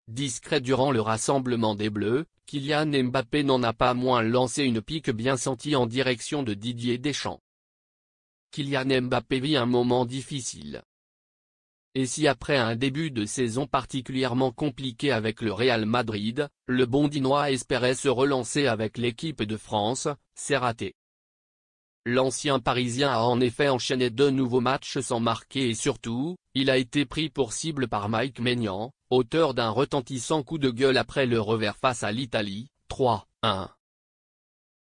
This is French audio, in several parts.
discret durant le rassemblement des Bleus, Kylian Mbappé n'en a pas moins lancé une pique bien sentie en direction de Didier Deschamps. Kylian Mbappé vit un moment difficile. Et si après un début de saison particulièrement compliqué avec le Real Madrid, le Bondinois espérait se relancer avec l'équipe de France, c'est raté. L'ancien Parisien a en effet enchaîné 2 nouveaux matchs sans marquer et surtout, il a été pris pour cible par Mike Maignan, auteur d'un retentissant coup de gueule après le revers face à l'Italie, 3-1.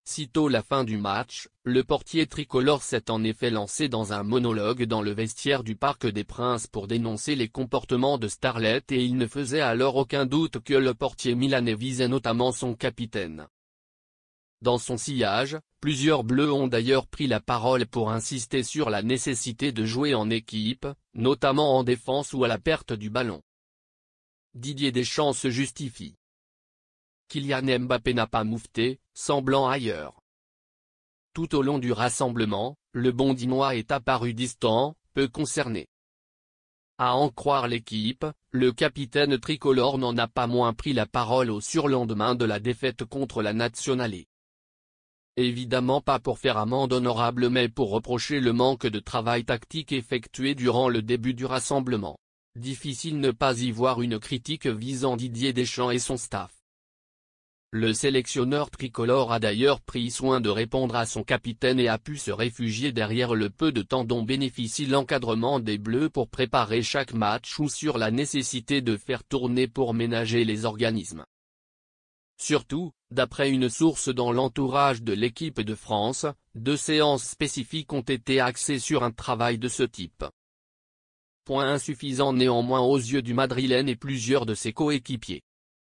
Sitôt la fin du match, le portier tricolore s'est en effet lancé dans un monologue dans le vestiaire du Parc des Princes pour dénoncer les comportements de Starlet et il ne faisait alors aucun doute que le portier milanais visait notamment son capitaine. Dans son sillage, plusieurs Bleus ont d'ailleurs pris la parole pour insister sur la nécessité de jouer en équipe, notamment en défense ou à la perte du ballon. Didier Deschamps se justifie. Kylian Mbappé n'a pas moufté, semblant ailleurs. Tout au long du rassemblement, le Bondinois est apparu distant, peu concerné. À en croire l'équipe, le capitaine tricolore n'en a pas moins pris la parole au surlendemain de la défaite contre la Nationale. Évidemment pas pour faire amende honorable mais pour reprocher le manque de travail tactique effectué durant le début du rassemblement. Difficile ne pas y voir une critique visant Didier Deschamps et son staff. Le sélectionneur tricolore a d'ailleurs pris soin de répondre à son capitaine et a pu se réfugier derrière le peu de temps dont bénéficie l'encadrement des Bleus pour préparer chaque match ou sur la nécessité de faire tourner pour ménager les organismes. Surtout, d'après une source dans l'entourage de l'équipe de France, 2 séances spécifiques ont été axées sur un travail de ce type. Point insuffisant néanmoins aux yeux du Madrilène et plusieurs de ses coéquipiers.